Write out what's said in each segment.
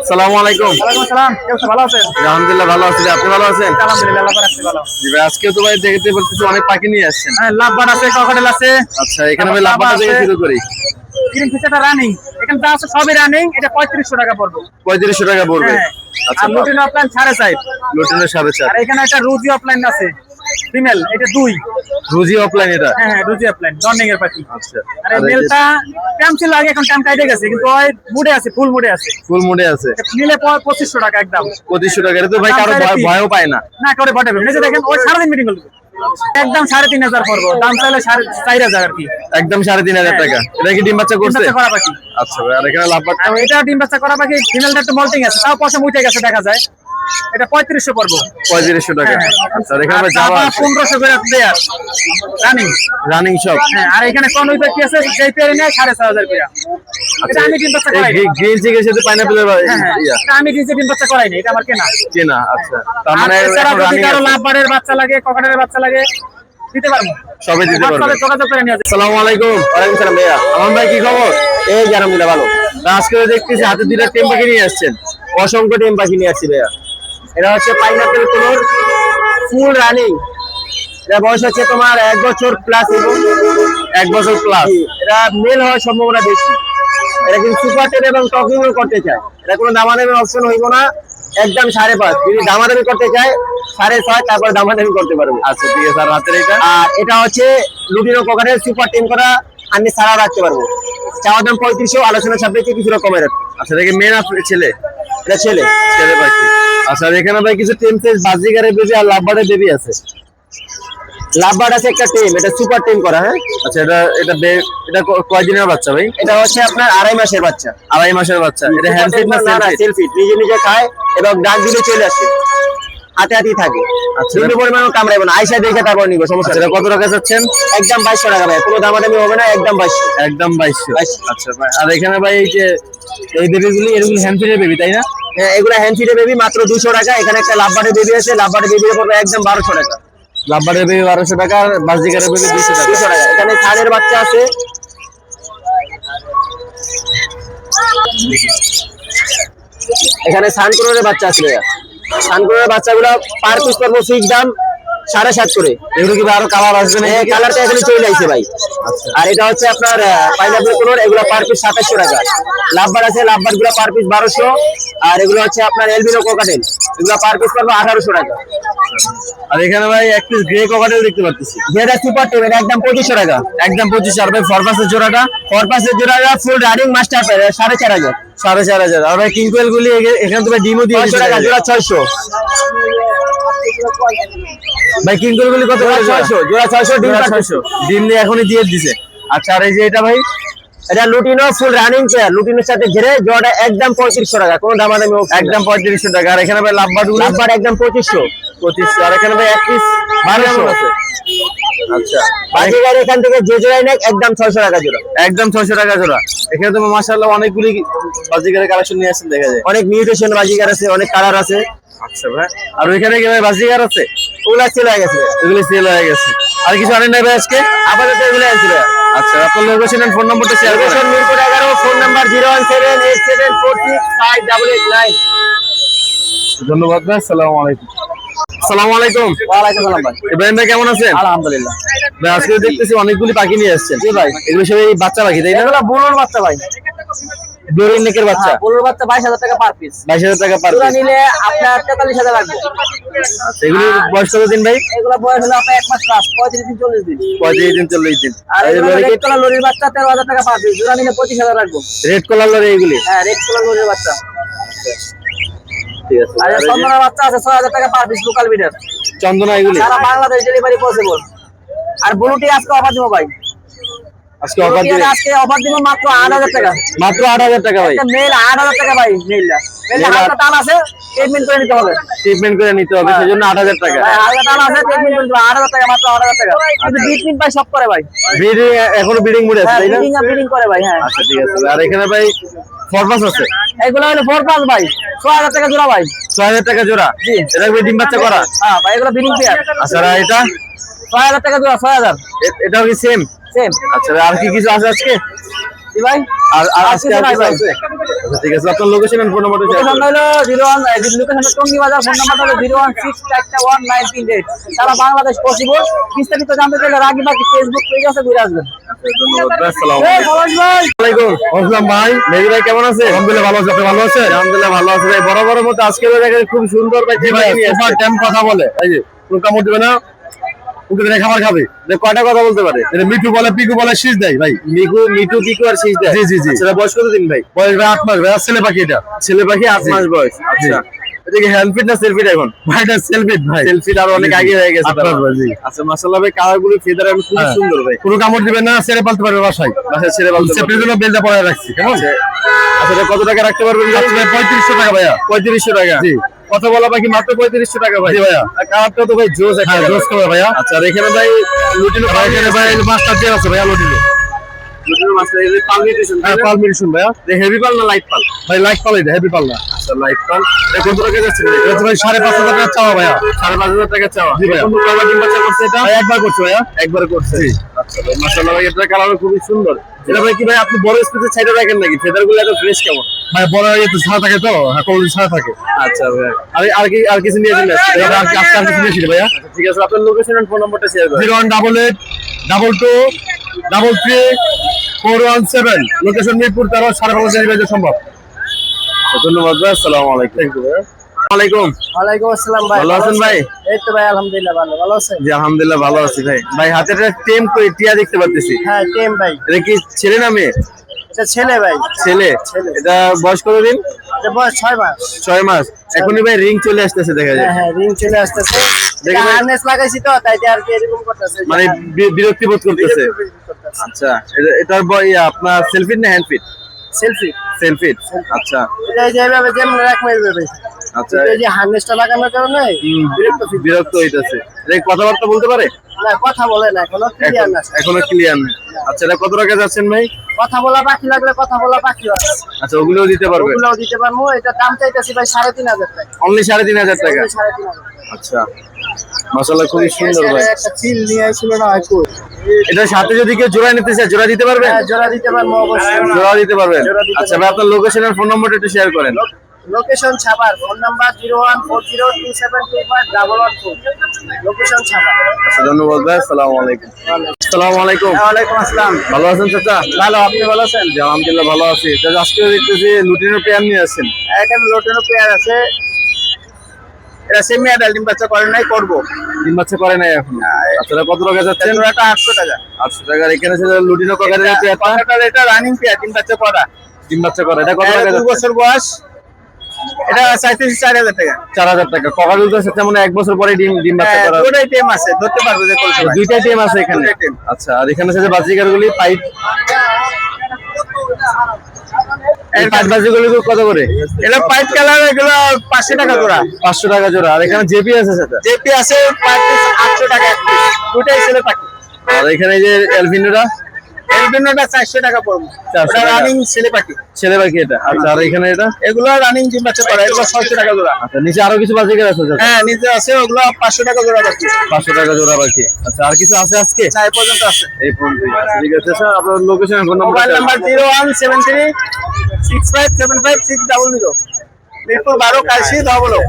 আসসালামু আলাইকুম। ওয়ালাইকুম আসসালাম। কেমন ভালো আছেন? আলহামদুলিল্লাহ ভালো আছি। আপনি ভালো আছেন? আলহামদুলিল্লাহ আল্লাহ রাখছে ভালো। জি ভাই, আজকে তো ভাই দেখতে বলতেছি অনেক পাখি নিয়ে আসছেন। হ্যাঁ, লাভবার্ড আছে, ক্রোকোডাইল আছে। আচ্ছা, এখানে ভাই লাভবাটা থেকে শুরু করি। গ্রিন ফিশারটা রানিং। এখানে যা আছে সবই রানিং। এটা 3500 টাকা পড়বে। 3500 টাকা পড়বে। হ্যাঁ। আচ্ছা, আর লুটিনো অফলাইন 4.5। লুটিনো 4.5। আর এখানে একটা রুজি অফলাইন আছে। ফিমেল এটা 2। রুজি অফলাইন এটা। হ্যাঁ হ্যাঁ, রুজি অফলাইন জর্নিং এর পাখি। আচ্ছা, আর এই মেলটা ট্যাম ছিল আগে, এখন ট্যাম কাটে গেছে, কিন্তু ওই মুডে আছে, ফুল মুডে আছে। ফুল মুডে আছে। নিলে 2500 টাকা একদম। 2500 টাকা। এটা তো ভাই কারো ভয়ও পায় না। না করে বটে। নিজে দেখেন ওই সারাদিন মিটিং করবে। একদম 3500 পড়বো, দাম চাইলে 4500 আর কি। একদম 3500 টাকা। এটা কি ডিম বাচ্চা করছে? ডিম বাচ্চা করা পাখি। আচ্ছা ভাই, আর এখানে লাভবাটটা এটা ডিম বাচ্চা করা পাখি, ফিমেলটা একটু মল্টিং আছে, তাও পশম উঠে গেছে দেখা যায়। এটা 3500 পড়বো। 3500 টাকা। আচ্ছা, আর এখানে ভাই জাবা 1500 করে প্লেয়ার রানিং। রানিং সব। হ্যাঁ, আর এখানে কোন উইপে কি আছে, সেই পেয়ারে নেয় 6500 করে। এটা আমি ডিম বাচ্চা করাই। গ্রিন চিকের সাথে পাইনাপেলের এটা আমি নিজে ডিম বাচ্চা করাই না, এটা আমার কেনা। কেনা। আচ্ছা, তার আর মানে এছাড়া এখন যদি রানিং কারো আছে। লাভবারের বাচ্চা লাগে, ককাটের বাচ্চা লাগে, দিতে পারবো। সবে দিতে পারবে। WhatsApp-এ যোগাযোগ করে নিয়ে যাবে। আসসালামু আলাইকুম। ওয়ালাইকুম সালাম ভাইয়া। আমার ভাই কি খবর? এই যে আলহামদুলিল্লাহ ভালো। তা আজকে দেখতেছি হাতে দুইটা টেম পাখি নিয়ে আসছেন। অসংখ্য টিম পাখি নিয়ে আসছি ভাইয়া। এটা হচ্ছে পাইনাপেল কোনোর ফুল রানিং। এটা বয়স হচ্ছে তোমার 1 বছর প্লাস। এবং 1 বছর প্লাস। এটা মেল হওয়ার সম্ভাবনা বেশি। এটা কিন্তু সুপার টেন এবং টকিং করতে চায়। এটা কোনো দামাদামির অপশন হইব না। একদম 5.5। যদি দামাদামি করতে চায় 6.5, তারপর দামাদামি করতে পারবে। আচ্ছা ঠিক আছে। আর রাতের এটা? আর এটা হচ্ছে লুটিনো কোকাটের সুপার টেন করা। আমি সারা রাখতে পারবো। চাওয়া দাম 3500, আলোচনা সাপেক্ষে কিছুটা কমে রাখবো। আচ্ছা, দেখে মেয়ে না ছেলে? এটা ছেলে। ছেলে পাখি। আচ্ছা, আর এখানে ভাই কিছু টেম সাইজ বাজিগারের বেবি আর লাভবার্ডের বেবি আছে। লাভবার্ড আছে একটা টিম, এটা সুপার টিম করা। হ্যাঁ, আচ্ছা, এটা কয়দিনের বাচ্চা ভাই? এটা হচ্ছে আপনার 2.5 মাসের বাচ্চা। 2.5 মাসের বাচ্চা। এটা হ্যান্ড ফিট না সেলফ ফিট? সেলফি, নিজে নিজে খায় এবং ডাক দিলে চলে আসে, হাতে হাতেই থাকে। আচ্ছা, বিভিন্ন পরিমাণও কামড়াইব না, আইসা দেখে তারপর নিব, সমস্যা এটা নেই। কত টাকা চাচ্ছেন? একদম 2200 টাকা ভাই, কোনো দামাদামি হবে না, একদম 2200। একদম 2200। আচ্ছা ভাই, আর এখানে ভাই এই যে এই বেবিগুলি, এগুলি হ্যান্ড ফিটের বেবি তাই না? হ্যাঁ, এগুলো হ্যান্ডফিডে বেবি, মাত্র 200 টাকা। এখানে একটা লাভবার্ডের বেবি আছে, লাভবার্ডের বেবি পড়বে একদম 1200 টাকা। লাভবার্ডের বেবি 1200 টাকা, আর বাজিগারের বেবি 200 টাকা। 200 টাকা। এখানে ছাড়ের বাচ্চা আছে। এখানে সানকুনোরের বাচ্চা আছে ভাইয়া। সানকুনোরের বাচ্চাগুলো পার পিস পড়বো ফিক্স দাম 7.5 করে। এগুলো কি আরো কালার আসবে না? এই কালারটা এখানে চলে আইছে ভাই। আর এটা হচ্ছে আপনার পাইনাপেল কোনোর, এগুলো পার পিস 2700 টাকা। লাভবার আছে, লাভবার গুলো পার পিস 1200। আর এগুলো হচ্ছে আপনার এলবিনো কোকাটেল, এগুলো পার পিস পড়বে 1800 টাকা। আর এখানে ভাই এক পিস গ্রে ককাটেল দেখতে পাচ্ছি। যেটা সুপার টেম, এটা একদম 2500 টাকা। একদম 2500। আর ভাই ফরপাসের জোড়াটা? ফরপাসের জোড়াটা ফুল রানিং মাস্টার পেয়ার 4500। 4500। আর ভাই কিংকোয়েল গুলি এখানে তো ভাই ডিমও দিয়ে 600 টাকা জোড়া, 600। ভাই কিংকোয়েল গুলি কত করে জোড়া? 600 জোড়া, 600 ডিম 600 ডিম দিয়ে এখনই দিয়ে দিছে। আচ্ছা, আর এই যে এটা ভাই? এটা লুটিনো ফুল রানিং পেয়ার, লুটিনোর সাথে ঘিরে জোড়াটা একদম 3500 টাকা, কোনো দামাদামি হবে না। একদম 3500 টাকা। আর এখানে ভাই লাভবার্ড গুলি? লাভবার একদম 2500। 2500। আর এখানে ভাই এক পিস 1200 আছে। আচ্ছা, বাজিগার এখান থেকে যে জোড়াই নেয় একদম 600 টাকা জোড়া। একদম 600 টাকা জোড়া। এখানে তো মাশাআল্লাহ অনেকগুলি বাজিগারের কালেকশন নিয়ে আসেন দেখা যায়। অনেক মিউটেশন বাজিগার আছে, অনেক কালার আছে। আচ্ছা ভাই, আর ওইখানে কি ভাই বাজিগার আছে? ওগুলা সেল হয়ে গেছে। এগুলি সেল হয়ে গেছে। আর কিছু আনেন নাই ভাই আজকে? আপাতত এগুলো আনছিল। আচ্ছা, আপনার লোকেশন এন্ড ফোন নাম্বারটা শেয়ার করুন। Location Mirpur 11, phone number 01787465889। ধন্যবাদ ভাই। আসসালামু আলাইকুম। আসসালামু আলাইকুম। ওয়ালাইকুম সালাম ভাই। ইব্রাহিম ভাই কেমন আছেন? আলহামদুলিল্লাহ। ভাই আজকে দেখতেছি অনেকগুলি পাখি নিয়ে আসছেন। জি ভাই। এগুলো সব এই বাচ্চা পাখি তাই না? এগুলো বুলোর বাচ্চা ভাই। ব্লুরিং নেকের বাচ্চা। বুলোর বাচ্চা 22000 টাকা পার পিস। 22000 টাকা পার জোড়া পিস। নিলে আপনার 43000 লাগবে। আচ্ছা, এগুলি বয়স কত দিন ভাই? এগুলো বয়স হলো আপনার 1 মাস প্লাস, 35 দিন 40 দিন। 35 দিন 40 দিন। আর আর এই এগুলো লরিকে রেড কালার লরির বাচ্চা 13000 টাকা পার পিস। জোড়া নিলে 25000 রাখবো। রেড কালার লরি এগুলি? হ্যাঁ, রেড কালার লরির বাচ্চা। ঠিক আছে। আর আর এই যে চন্দনা বাচ্চা আছে 6000 টাকা পার পিস, লোকাল বিডার। চন্দনা এগুলি? সারা বাংলাদেশ ডেলিভারি পসিবল। আর ব্লুটি আজকে অফার দিব ভাই। আজকে অফার দিবেন? আজকে অফার দিব মাত্র 8000 টাকা। মাত্র 8000 টাকা ভাই? একটা মেল 8000 টাকা ভাই। মেলটা হালকা টান আছে, ট্রিটমেন্ট করে নিতে হবে। ট্রিটমেন্ট করে নিতে হবে, সেজন্য 8000 টাকা। ভাই হালকা টান আছে, ট্রিটমেন্ট করে নিতে হবে। 8000 টাকা, মাত্র 8000 টাকা। কিন্তু ট্রিটমেন্ট ভাই সব করে ভাই। ব্রিডিং এখনো ব্রিডিং মোডে আছে হ্যাঁ, তাই না? ব্রিডিং করে ভাই। হ্যাঁ, আচ্ছা ঠিক আছে। আর এখানে ভাই ফরপাস আছে? এগুলো হলো 4 ভাই, 6000 টাকা জোড়া ভাই। 6000 টাকা জোড়া? জি। এটা কি ডিম বাচ্চা করা? হ্যাঁ ভাই, এগুলো ব্রিডিং পেয়ার। আচ্ছা, আর এটা? 6000 টাকা জোড়া, 6000 এটাও কি সেম? সেম। আচ্ছা, আর কি কিছু আছে আজকে? জি ভাই আর আজকে আর কিছু আছে? আচ্ছা ঠিক আছে, আপনার লোকেশন এন্ড ফোন নাম্বারটা শেয়ার লোকেশন করুন। হলো 01 লোকেশন টঙ্গী বাজার, ফোন নাম্বার হলো 016411938। সারা বাংলাদেশ পসিবল। বিস্তারিত জানতে চাইলে রাগিবাকি ফেসবুক পেজ আছে, ঘুরে আসবেন। ধন্যবাদ ভাই, আসসালামু এই আলাইকুম। পলাশ ভাই, ওয়ালাইকুম আসসালাম ভাই। মেহেদি ভাই কেমন আছে? আলহামদুলিল্লাহ ভালো আছি, আপনি ভালো আছেন? আলহামদুলিল্লাহ ভালো আছে ভাই। বরাবরের মতো আজকে দেখেন খুব সুন্দর ভাই জি ভাই, সুপার টেম কথা বলে, এই যে কোনো কামড় দিবে না, ওকে দিলে খাবার খাবে। কয়টা কথা বলতে পারে? এটা মিঠু বলে, পিকু বলে, শীষ দেয় ভাই। মিঠু পিকু আর শীষ দেয়? জি, জি, জি। সেটা বয়স কত দিন ভাই? বয়স ভাই 8 মাস ভাই, আর ছেলে পাখি এটা। ছেলে পাখি 8 মাস বয়স। আচ্ছা, এটা কি হ্যান্ড ফিট না সেলফিট এখন? ভাই এটা সেলফিট ভাই। সেলফিট আর অনেক জি, জি। আগে হয়ে গেছে। 8 মাস ভাই, জি। আচ্ছা মাশাআল্লাহ ভাই, কালার গুলো ফেদার খুব হ্যাঁ। সুন্দর ভাই। কোনো কামড় দিবে না, ছেড়ে পালতে পারবে বাসায়। বাসায় ছেড়ে বলতে সেপ্টের জন্য বেলটা পরে রাখছি, কেমন? আচ্ছা, এটা কত টাকা রাখতে পারবেন ভাই? আচ্ছা ভাই, 3500 টাকা ভাইয়া। 3500 টাকা। জি। কথা বলা বাকি মাত্র 3500 টাকা ভাই। জি ভাইয়া। আর কালারটা তো ভাই জোস একটা। হ্যাঁ, জোস খাবে ভাইয়া। আচ্ছা, আর এখানে ভাই লুটিনো ভাই এখানে ভাই মাস্টার দিয়ে আছে ভাইয়া, লটিলো। লুটিনো মাছটা এই যে পালমিটেশন। হ্যাঁ, পাল মেডিসিন ভাইয়া। হেভি পাল না লাইট পাল? ভাই লাইট পাল, এটা হেভি পাল না। আচ্ছা, লাইট পাল। এটা কত টাকা যাচ্ছে ভাই? এটা হচ্ছে ভাই 5,500 টাকা চাওয়া ভাইয়া। 5,500 টাকা চাওয়া। জি ভাইয়া। এখন তো কয়বার ডিম বাচ্চা করছে এটা? ভাই একবার করছে ভাইয়া। একবার করছে। জি। আচ্ছা ভাই, মাশাআল্লাহ ভাই, এটা কালার খুবই সুন্দর। এটা ভাই কি ভাই আপনি বড় স্পেসে ছাইড়া রাখেন নাকি? ফেদার গুলো এত ফ্রেশ কেমন? ভাই বড় ইয়েতে ছাড়া থাকে তো, হ্যাঁ কোনদিন ছাড়া থাকে। আচ্ছা ভাই, আর কিছু নিয়ে আসেন? এটা আর কি আজকে আর কিছু নিয়েছি ভাইয়া। আচ্ছা, ঠিক আছে, আপনার লোকেশন এন্ড ফোন নাম্বারটা শেয়ার করেন। 0188223417। লোকেশন মিরপুর 13, সারা বাংলাদেশ ডেলিভারি সম্ভব। ধন্যবাদ ভাই, আসসালামু আলাইকুম। থ্যাংক ইউ ভাইয়া। ওয়ালাইকুম। ওয়ালাইকুম আসসালাম ভাই, ভালো আছেন ভাই? এই তো ভাই আলহামদুলিল্লাহ ভালো আছেন? জি আলহামদুলিল্লাহ ভালো আছি ভাই। ভাই হাতে একটা টেম করে টিয়া দেখতে পাচ্ছি। হ্যাঁ টেম ভাই, এটা কি ছেলে না মেয়ে? এটা ছেলে ভাই। ছেলে। এটা বয়স কত দিন? এটা বয়স 6 মাস। 6 মাস। এখনই ভাই রিং চলে আসতেছে দেখা যায়। হ্যাঁ রিং চলে আসতেছে। দেখে ভাই- হারনেস লাগাইছি তো, তাই আর কি এরকম করতেছে। মানে বিরক্তি বোধ করতেছে। আচ্ছা, এটার আপনার সেলফিট না হ্যান্ড ফিট? সেলফি। সেলফিট। আচ্ছা এটা যেভাবে যেমন রাখবে এইভাবে। আচ্ছা, এই যে হারনেসটা লাগানোর কারণে বিরক্ত হইতাছে। এটা কথাবার্তা বলতে পারে? না, কথা বলে না, এখনো ক্লিয়ার না। এখনো ক্লিয়ার না। আচ্ছা, এটা কত টাকা যাচ্ছেন ভাই? কথা বলা বাকি লাগলে কথা বলা বাকি আছে, আচ্ছা, ওগুলোও দিতে পারবে? ওগুলোও দিতে পারবো। এটা দাম চাইতেছি ভাই 3,500 টাকা। অনলি 3,500 টাকা। 3,500 আচ্ছা, মাশাআল্লাহ খুবই সুন্দর ভাই। একটা চিল নিয়ে আসছিল না হয়তো। এটার সাথে যদি কেউ জোড়া নিতে চায়, জোড়া দিতে পারবেন? হ্যাঁ, জোড়া দিতে পারবো অবশ্যই। জোড়া দিতে পারবেন। জোড়া দিতে আচ্ছা ভাই, আপনার লোকেশন আর ফোন নাম্বারটা একটু শেয়ার করেন। লোকেশন ছাপার, ফোন নাম্বার 01402725114। লোকেশন ছাপার। আচ্ছা, ধন্যবাদ ভাই, আসসালামু আলাইকুম। আসসালামু আলাইকুম। ওয়ালাইকুম আসসালাম। ভালো আছেন চাচা? ভালো, আপনি ভালো আছেন? জি আলহামদুলিল্লাহ ভালো আছি। চাচা আজকে দেখতেছি লুটিনো পেয়ার নিয়ে আসছেন। এখানে লোটেনো পেয়ার আছে। এটা সেমি অ্যাডাল্ট, ডিম বাচ্চা করে নাই, করবো। তিন বাচ্চা করে নাই এখন। আচ্ছা, এটা কত টাকা যাচ্ছেন? এটা 800 টাকা। 800 টাকা। এখানে আছে লুটিনো কাকারের পেয়ারটা। কথাটা এটা রানিং পেয়ার, ডিম বাচ্চা করা। তিন বাচ্চা করে। এটা কত টাকা 2 যাচ্ছে? বছর বয়স। এটা চাইতেছি 4,000 টাকা। 4,000 টাকা। ককারুল তো তেমন 1 বছর পরে ডিম বাচ্চা করা। দুটাই টেম আছে, ধরতে পারবো যে কোনটা ভাই। দুইটা টিম আছে এখানে। দুইটা team। আচ্ছা, আর এখানে আছে যে বাজিকারগুলি পাইপ। এই পাইপ বাজিগুলি কত করে? এটা পাইপ কালার, এগুলো 500 টাকা জোড়া। 500 টাকা জোড়া। আর এখানে জেপি আছে সেটা। জেপি আছে পার পিস 800 টাকা এক পিস। দুটাই ছেলে পাখি। আর এখানে এই যে এলভিনোটা এলবিনোটা 400 টাকা পড়বে। 400 এটা টাকা। রানিং ছেলে পাখি। ছেলে বাকি এটা। আচ্ছা, আর এখানে এটা? এগুলো রানিং ডিম বাচ্চা করা, এগুলো 600 টাকা জোড়া। আচ্ছা, নিচে আরো কিছু বাজিকার আছে চাচা? হ্যাঁ, নিচে আছে, ওগুলো 500 টাকা জোড়া বাকি। 500 টাকা জোড়া বাকি। আচ্ছা, আর কিছু আছে আজকে? না, এই পর্যন্ত আছে। এই পর্যন্ত। ঠিক আছে স্যার, আপনার location phone mobile number. Number 01736575600। Mirpur 12 কাশি ধবলো।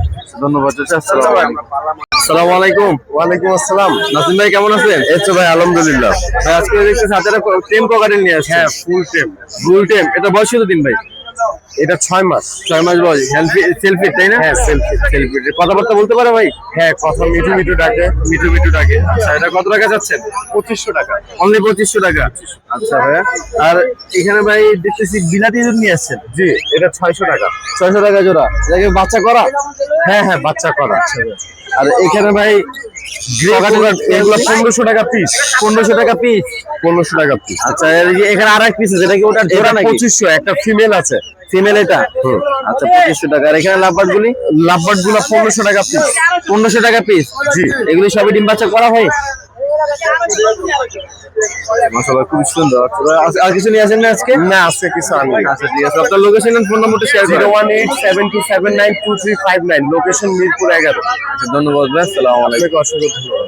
ধন্যবাদ চাচা, আসসালামু আলাইকুম। আসসালামু আলাইকুম। ওয়ালাইকুম আসসালাম। নাসিম ভাই কেমন আছেন? এই তো ভাই আলহামদুলিল্লাহ। ভাই আজকে দেখছি সাথে টেম কোকাটেল নিয়ে আসছেন। হ্যাঁ, ফুল টেম। ফুল টেম। এটা বয়স কত দিন ভাই? এটা 6 মাস। 6 মাস বয়স। সেলফি তাই না? হ্যাঁ, সেলফিট। সেলফি। কথাবার্তা বলতে পারে ভাই? হ্যাঁ, কথা মিঠু মিঠু ডাকে। মিঠু মিঠু ডাকে। আচ্ছা, এটা কত টাকা যাচ্ছেন? 2500 টাকা। অনলি 2500 টাকা। আচ্ছা ভাই, আর এখানে ভাই দেখতেছি বিলাতি দুধ নিয়ে আসছেন। জি, এটা 600 টাকা। 600 টাকা জোড়া। এটাকে বাচ্চা করা? হ্যাঁ হ্যাঁ, বাচ্চা করা। আর এখানে ভাই এগুলো 1500 টাকা পিস। 1500 টাকা পিস। 1500 টাকা পিস। আচ্ছা, এখানে আর এক পিস আছে, এটা কি ওটা জোড়া এটা নাকি? 2500, একটা ফিমেল আছে। ফিমেল এটা? আচ্ছা, 2500 টাকা। আর এখানে লাভবার্ড গুলি? লাভবার্ড গুলো 1500 টাকা পিস। 1500 টাকা পিস। জি। এগুলি সবই ডিম বাচ্চা করা হয়? মাশাআল্লাহ, খুব সুন্দর। আচ্ছা, আর কিছু নিয়ে আসেন না আজকে? না, আজকে কিছু আনি। আচ্ছা, ঠিক আছে। আপনার লোকেশন এন্ড ফোন নাম্বারটা শেয়ার করুন। 01872792359। লোকেশন মিরপুর 11। আচ্ছা, ধন্যবাদ ভাই, আসসালামু আলাইকুম। আপনাকে অসংখ্য ধন্যবাদ।